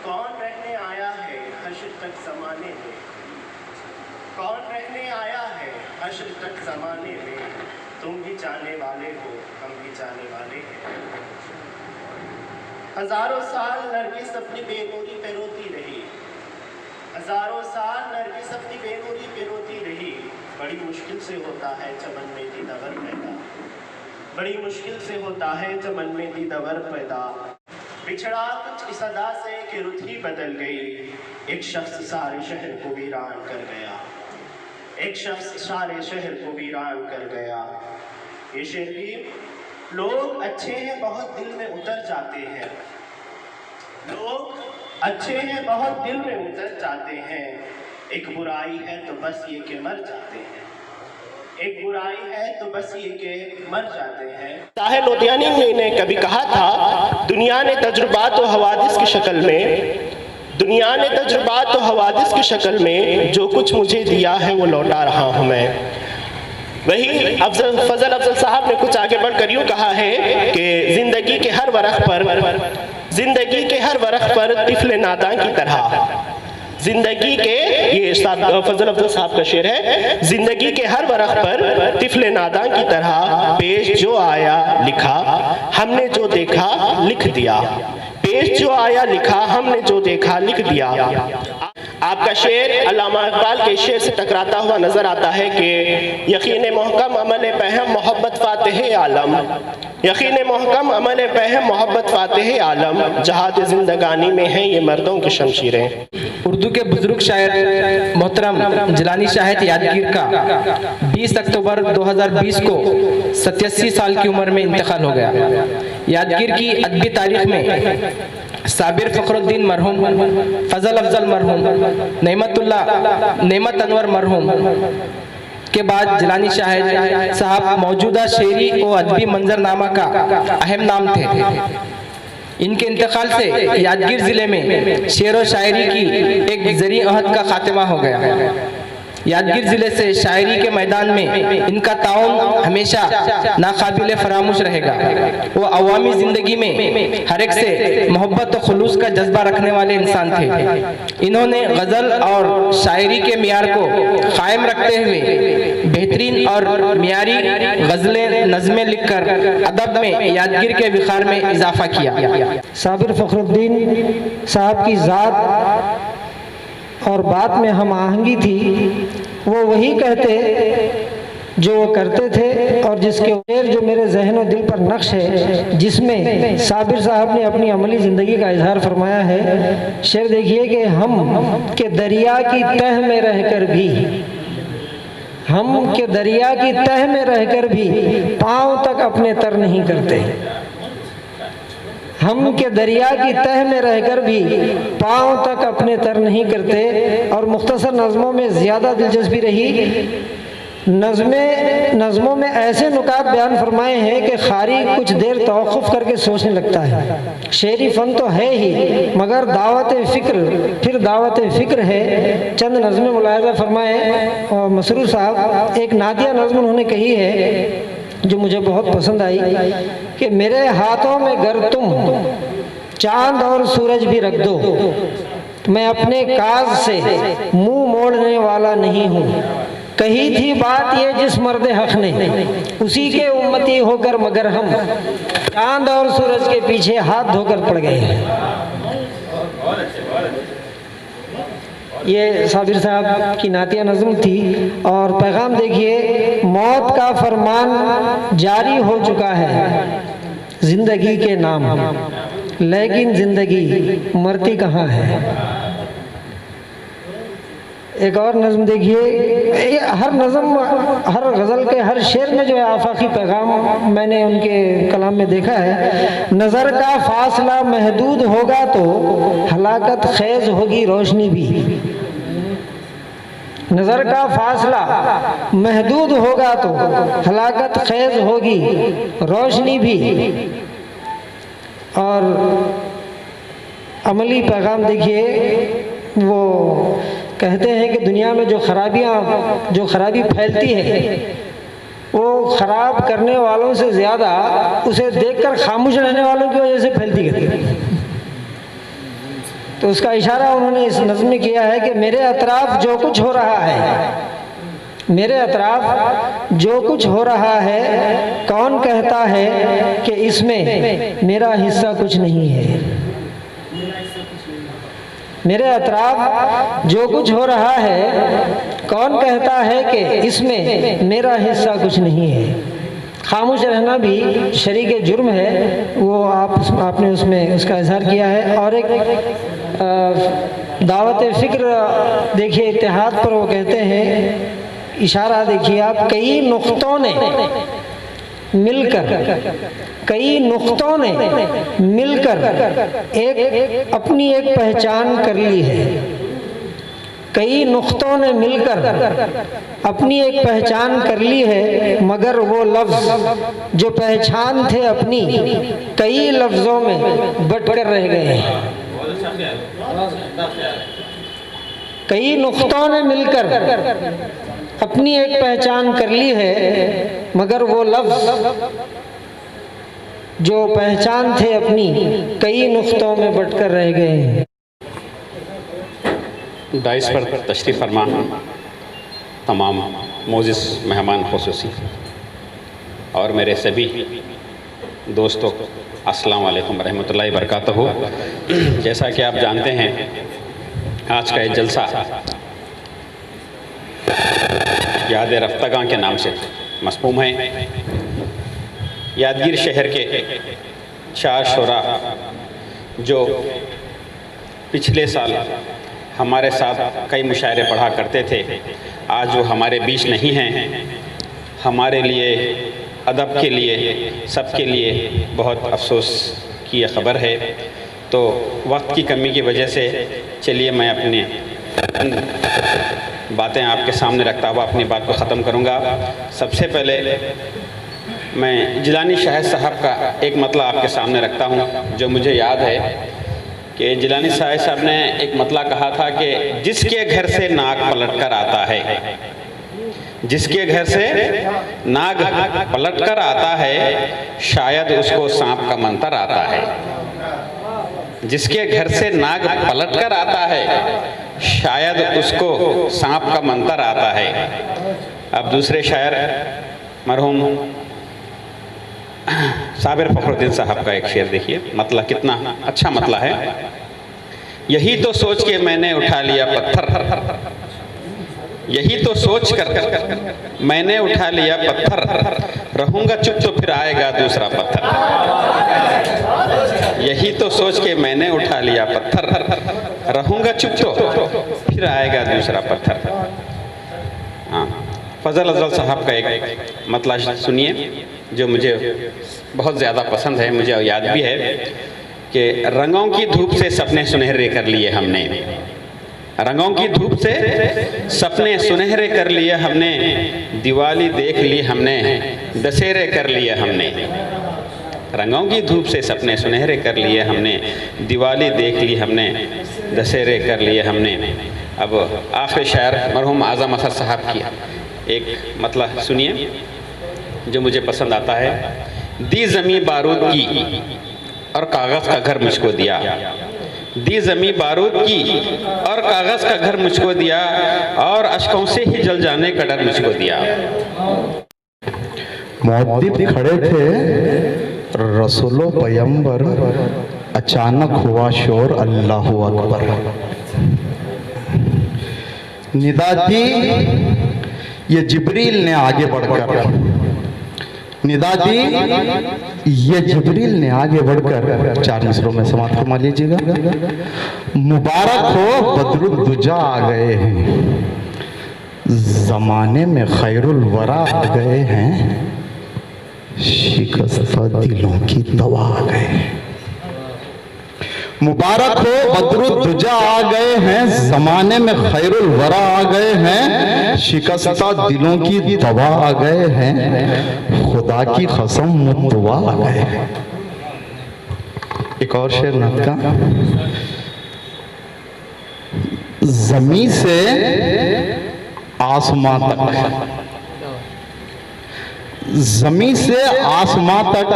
कौन रहने आया है हश्र तक ज़माने में, कौन रहने आया है हश्र तक ज़माने में, तुम भी जाने वाले हो हम भी जाने वाले हैं। हज़ारों साल नरगिस अपनी बेनूरी पे रोती रही, हज़ारों साल नरगिस अपनी बेनूरी पे रोती रही। बड़ी मुश्किल से होता है चमन में दीदावर पैदा, बड़ी मुश्किल से होता है चमन में दीदावर पैदा। बिछड़ा कुछ इस अदा से कि रुत ही बदल गई, एक शख्स सारे शहर को वीरान कर गया, एक शख्स सारे शहर को वीरान कर गया। ये शेर भी, लोग अच्छे हैं बहुत दिल में उतर जाते हैं, लोग अच्छे हैं बहुत दिल में उतर जाते हैं, एक बुराई है तो बस ये कि मर जाते हैं, एक बुराई है तो बस ये कि मर जाते हैं। ताहे लोधियानी ने कभी कहा था, दुनिया ने तजुर्बात और हवादिस की शक्ल में, दुनिया ने तजुर्बात और हवादिस की शक्ल में जो कुछ मुझे दिया है वो लौटा रहा हूँ मैं। वही फजल अफजल साहब ने कुछ आगे बढ़कर यूँ कहा है कि जिंदगी के हर वरख पर, जिंदगी के हर वरख पर तिफले नादां की तरह, जिंदगी के, ये फजल अफजल साहब का शेर है, जिंदगी के हर वरख पर तिफले नादां की तरह पेश जो आया लिखा हमने जो देखा लिख दिया, पेश जो आया लिखा हमने जो देखा लिख दिया। आपका शेर अल्लामा इकबाल के शेर से टकराता हुआ नजर आता है कि यकीन मोहकम अमल पहम मोहब्बत फातिह आलम, यकीन मोहकम अमल पहम मोहब्बत फातिह आलम, जहाद जिंदगानी में हैं ये मर्दों की शमशीरें। उर्दू के बुजुर्ग शायर मोहतरम जिलानी शाहिद यादगीर का 20 अक्टूबर 2020 को 87 साल की उम्र में इंतकाल हो गया। यादगीर की अदबी तारीख में साबिर फखरुद्दीन मरहूम, फजल अफजल मरहूम, नेमत अनवर मरहूम के बाद जिलानी शाहिद साहब मौजूदा शेरी और अदबी मंजरनामा का अहम नाम थे। इनके इंतकाल से यादगीर ज़िले में शेर व शायरी की एक ज़री अहद का खात्मा हो गया। यादगीर ज़िले से शायरी के मैदान में इनका ताउन हमेशा नाकाबिल फरामोश रहेगा। वो अवामी ज़िंदगी में हर एक से मोहब्बत और खुलूस का जज्बा रखने वाले इंसान थे। इन्होंने गज़ल और शायरी के मियार को कायम रखते हुए बेहतरीन और मियारी गज़लें नज़में लिखकर अदब में यादगीर के विखार में इजाफा किया। साबिर फखरुद्दीन साहब की ज़ात और बात में हम आहंगी थी। वो वही कहते जो वो करते थे और जिसके शेर जो मेरे जहन और दिल पर नक्श है, जिसमें साबिर साहब ने अपनी अमली ज़िंदगी का इजहार फरमाया है। शेर देखिए कि हम के दरिया की तह में रहकर भी, हम के दरिया की तह में रहकर भी पाँव तक अपने तर नहीं करते, हम के दरिया की तह में रहकर भी पाँव तक अपने तर नहीं करते। और मुख्तसर नज़मों में ज़्यादा दिलचस्पी रही। नज़मों में ऐसे नुकात बयान फरमाए हैं कि ख़ारी कुछ देर तवक़्फ़ुफ़ करके सोचने लगता है। शेरी फ़न तो है ही मगर दावत फ़िक्र फिर दावत फ़िक्र है। चंद नज़में मुलाहिज़ा फरमाए और मसरूर साहब एक नादिया नज़्म उन्होंने कही है जो मुझे बहुत पसंद आई कि मेरे हाथों में गर तुम चांद और सूरज भी रख दो, मैं अपने काज से मुंह मोड़ने वाला नहीं हूँ। कही थी बात ये जिस मर्द हक ने, उसी के उम्मती होकर मगर हम चांद और सूरज के पीछे हाथ धोकर पड़ गए हैं। ये साबिर साहब की नातिया नज़्म थी। और पैगाम देखिए, मौत का फरमान जारी हो चुका है जिंदगी के नाम, लेकिन जिंदगी मरती कहाँ है। एक और नज़्म देखिए, हर नज़्म हर गज़ल के हर शेर में जो है आफाकी पैगाम मैंने उनके कलाम में देखा है। नज़र का फासला महदूद होगा तो हलाकत ख़ैज़ होगी रोशनी भी, नज़र का फासला महदूद होगा तो हलाकत ख़ैज़ होगी रोशनी भी। और अमली पैगाम देखिए, वो कहते हैं कि दुनिया में जो खराबी फैलती है वो ख़राब करने वालों से ज़्यादा उसे देखकर खामोश रहने वालों की वजह से फैलती है। तो उसका इशारा उन्होंने इस नज़्म में किया है कि मेरे अतराफ जो कुछ हो रहा है, मेरे अतराफ जो कुछ हो रहा है, कौन कहता है कि इसमें मेरा हिस्सा कुछ नहीं है। मेरे अतराफ जो कुछ हो रहा है, कौन कहता है कि इसमें मेरा हिस्सा कुछ नहीं है। खामोश रहना भी शरीक जुर्म है, वो आपने उसमें उसका इजहार किया है। और एक दावत फ़िक्र देखिए, इत्तेहाद पर वो कहते हैं, इशारा देखिए आप, कई नुक्तों ने मिलकर एक अपनी एक पहचान कर ली है। कई नुक्तों ने मिलकर अपनी एक पहचान कर ली है, मगर वो लफ्ज़ जो पहचान थे अपनी, कई लफ्ज़ों में बटकर रह गए हैं। कई नुक्तों ने मिलकर अपनी एक पहचान कर ली है, मगर वो लफ्ज़ जो पहचान थे अपनी, कई नुक्तों में बटकर रह गए हैं। डाइस पर तशरीफ़ फरमा तमाम मोजिज़ मेहमान खुसूसी और मेरे सभी दोस्तों, अस्सलाम वालेकुम रहमतुल्लाहि बरकातहू। जैसा कि आप जानते हैं, आज का ये जलसा याद रफ्तागां के नाम से मसमूम है। यादगीर शहर के 4 शोरा जो पिछले साल हमारे साथ कई मुशायरे पढ़ा करते थे, आज वो हमारे बीच नहीं हैं। हमारे लिए, अदब के लिए, सबके लिए बहुत अफसोस की यह ख़बर है। तो वक्त की कमी की वजह से चलिए मैं अपने बातें आपके सामने रखता हुआ अपनी बात को ख़त्म करूँगा। सबसे पहले मैं जिलानी शाहिद साहब का एक मतला आपके सामने रखता हूँ, जो मुझे याद है कि जिलानी शाहिद साहब ने एक मतला कहा था कि जिसके घर से नाग पलट कर आता है, जिसके घर से नाग पलट कर आता है, शायद उसको सांप का मंतर आता है। जिसके घर से नाग पलट कर आता है, शायद उसको सांप का मंतर आता है। अब दूसरे शायर मरहूम साबिर फखरुद्दीन साहब का एक शेर देखिए, मतला कितना अच्छा मतला है। यही तो सोच के मैंने उठा लिया पत्थर, यही तो सोच कर मैंने उठा लिया पत्थर, रहूंगा चुप तो फिर आएगा दूसरा पत्थर। यही तो सोच के मैंने उठा लिया पत्थर, रहूंगा चुप तो फिर आएगा दूसरा पत्थर। हाँ, फजल अफजल साहब का एक मतला सुनिए जो मुझे बहुत ज़्यादा पसंद है, मुझे याद भी है कि रंगों की धूप से सपने सुनहरे कर लिए हमने, रंगों की धूप से सपने सुनहरे कर लिए हमने, दिवाली देख ली हमने, दशहरे कर लिए हमने। रंगों की धूप से सपने सुनहरे कर लिए हमने, दिवाली देख ली हमने, दशहरे कर लिए हमने। अब आखिरी शायर मरहूम आज़म असद साहब की एक मतलब सुनिए जो मुझे पसंद आता है। दी ज़मीं बारूद की और कागज़ का घर मुझको दिया, दी ज़मीं बारूद की और कागज़ का घर मुझको दिया, और अश्कों से ही जल जाने का डर मुझको दिया। मुअद्दिब खड़े थे रसूलो पैगंबर, अचानक हुआ शोर अल्लाहु अकबर। निदा दी ये जिब्रील ने आगे बढ़कर, निदा दी ये जिब्रील ने आगे बढ़कर, 4 मिसरों में समाप्त फरमा लीजिएगा। मुबारक हो बदरुद्दुजा आ गए हैं, जमाने में खैरुल वरा आ गए हैं, शिकस्ता दिलों की दवा आ गए हैं। मुबारक हो बदरुद्दुजा आ गए हैं, जमाने में खैरुल वरा आ गए हैं, शिकस्ता दिलों की दवा आ गए हैं, खुदा की कसम मुतवा आ गए हैं। एक और शेर नात का। जमीन से आसमां तक, जमीन से आसमां तक,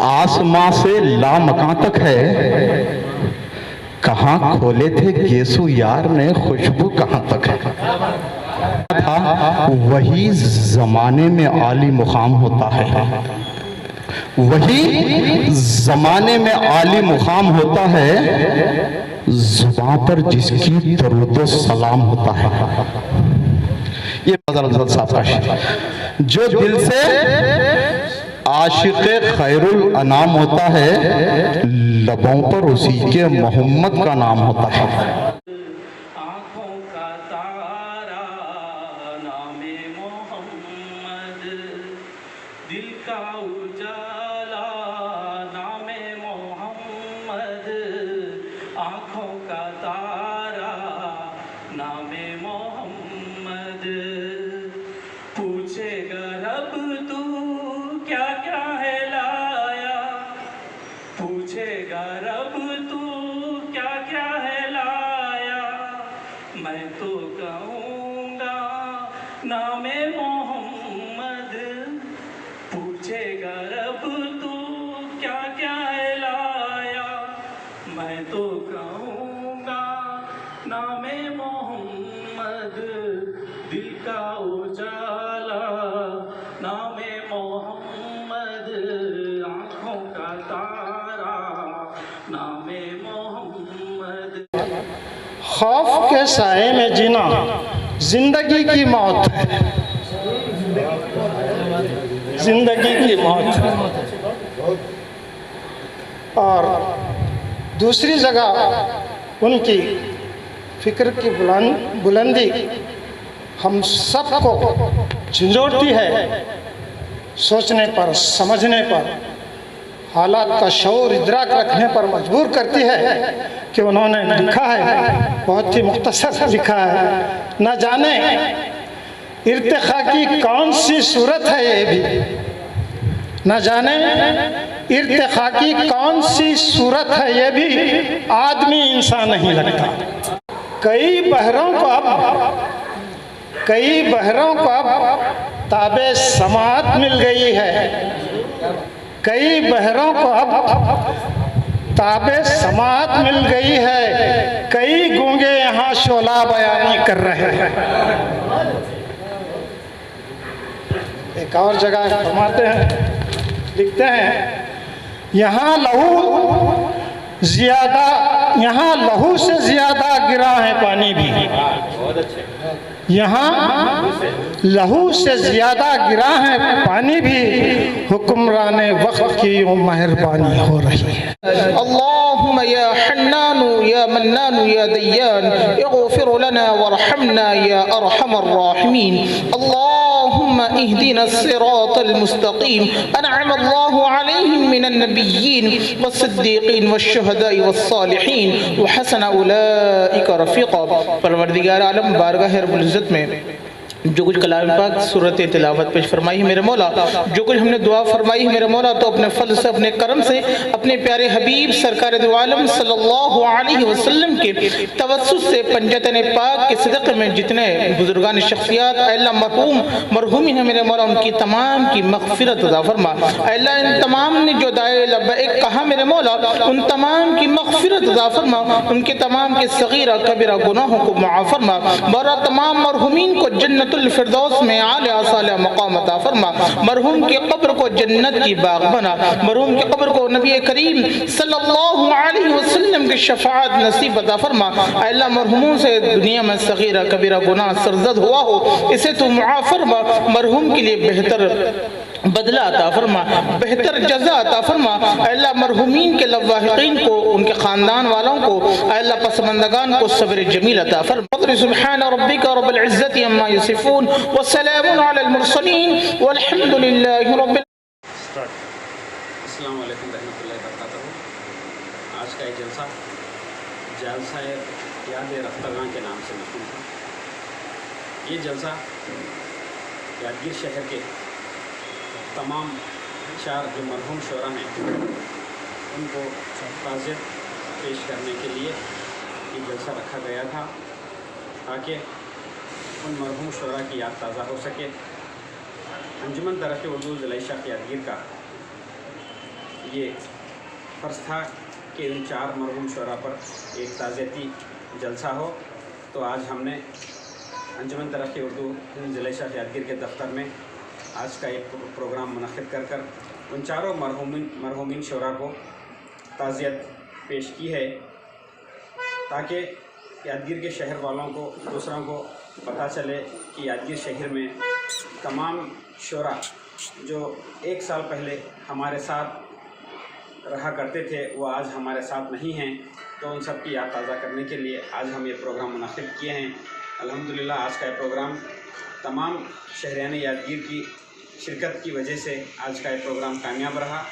आसमां से लामकां तक है, कहाँ खोले थे गेसु यार ने, खुशबू कहाँ तक है था। वही जमाने में आली मुकाम होता है, वही जमाने में आली मुकाम होता है, जुबां पर जिसकी दरूद सलाम होता है। ये फजल साहब का शेर। जो दिल से आशिक़े खैरुल अनाम होता है, लबों पर उसी के मोहम्मद का नाम होता है। आँखों का तारा नामे मोहम्मद, दिल का उजाला नामे मोहम्मद, आँखों का तारा नामे मोहम्मद। पूछेगा रब तू क्या क्या है लाया, पूछेगा रब तू क्या क्या है लाया, मैं तो कहूँगा नामे मोहम्मद। पूछेगा रब तू क्या क्या है लाया, मैं तो कहूँगा नामे मोहम्मद। दिल का उजाला नामे मोहम्मद, आँखों का तारा नामे मोहम्मद। खौफ के साए में जीना जिंदगी की मौत है, जिंदगी की मौत है। और दूसरी जगह उनकी फिक्र की बुलंदी हम सबको झंझोड़ती है, सोचने पर, समझने पर, हालात का शऊर इदराक रखने पर मजबूर करती है कि उन्होंने लिखा है, बहुत ही मुख्तसर लिखा है, न जाने इर्तिखा की कौन सी सूरत है ये भी, न जाने इर्तिखा की कौन सी सूरत है ये भी, आदमी इंसान नहीं लगता। कई बहरों को अब ताबे समात मिल गई है, कई बहरों को अब ताबे समात मिल गई है, कई गूंगे यहाँ शोला बयानी कर रहे हैं। एक और जगह फरमाते हैं, लिखते हैं, यहाँ लहू से ज्यादा गिरा है पानी भी, यहाँ लहू से ज्यादा गिरा है पानी भी, हुक्मराने वक्त की यूं मेहरबानी हो रही है। अल्लाहुम्मा या हन्नानु या मन्नानु या दय्यान इग़फिर लना वरहमना या अरहमर राहिमीन। अल्लाहुम्मा इहदिना सिरातल मुस्तकीम अनअम अल्लाहु अलैहिम मिनन नबिय्यीन वस्सिद्दीक़ीन वश्शुहदाई वस्सालिहीन व हसन उलाइका रफ़ीक़ा। परवरदिगार आलम बारगाह रब्बुल इज़्ज़त में जो कुछ कलाम पाक सूरत तिलावत पेश फरमाई है मेरे मौला, जो कुछ हमने दुआ फरमाई है मेरे मौला, तो अपने फल से, अपने करम से, अपने प्यारे हबीब सरकार दो आलम सल्लल्लाहु अलैहि वसल्लम के तवस्सुस से पंजतन पाक के सदक़े में जितने बुजुर्गान शख्सियात अल्लाह मरहूमी हैं मेरे मौला, उनकी तमाम की मग़फ़िरत अता फरमा। अल्लाह इन तमाम ने जो दाए लब्बैक कहा मेरे मौला, उन तमाम की मग़फ़िरत अता फरमा, उनके तमाम के सगीरा कबीरा गुनाहों को मुआफ़ फरमा। बरा तमाम मरहूमीन को जन्नत फिरदौस में आले आसाले मकाम अता फरमा। मरहूम की कब्र को जन्नत की बाग बना, मरहूम की कब्र को नबी करीम सल्लल्लाहु अलैहि वसल्लम की शफाअत नसीब अता फरमा। अल्लाह मरहूमों से दुनिया में सगीरा कबीरा गुनाह सरजद हुआ हो, इसे तू मुआफ़ फरमा। मरहूम के लिए बेहतर बदला अता फरमा, बेहतर जज़ा अता फरमा। अल्लाह मरहूमीन के लवाहिकीन को, उनके ख़ानदान वालों को, अल्लाह पसमंदगान को सब्र जमील अता फरमा। सुब्हान रब्बिका रब्बिल इज़्ज़ति अम्मा यसिफून व सलामुन अलल मुरसलीन वल्हम्दुलिल्लाहि रब्बिल। अस्सलाम वालेकुम रहमतुल्लाहि व बरकातहू। आज का ये जलसा याद रफ्तागां के नाम से मशहूर था। ये जलसा यादगीर शहर के तमाम 4 जो मरहूम शोरा हैं उनको ताज़ियत पेश करने के लिए ये जलसा रखा गया था, ताकि उन मरहूम शोरा की याद ताज़ा हो सके। अंजुमन तरक़ उर्दू ज़िला शाख यादगीर का ये फ़र्ज़ था कि उन 4 मरहूम शुरा पर एक ताज़ियती जलसा हो। तो आज हमने अंजुमन तरक्की उर्दू हिंद ज़िले शाह यादगीर के दफ्तर में आज का एक प्रोग्राम मुनक़्क़िद कर कर उन चारों मरहूमिन शुरा को ताज़ियत पेश की है, ताकि यादगीर के शहर वालों को, दूसरों को पता चले कि यादगीर शहर में तमाम शुरा जो 1 साल पहले हमारे साथ रहा करते थे वो आज हमारे साथ नहीं हैं। तो उन सब की याद ताज़ा करने के लिए आज हम ये प्रोग्राम मुनक़्क़िद किए हैं। अल्हम्दुलिल्लाह आज का ये प्रोग्राम तमाम शहरियान यादगीर की शिरकत की वजह से आज का ये प्रोग्राम कामयाब रहा।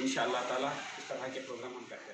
इंशाअल्लाह ताला इस तरह के प्रोग्राम हम करते हैं।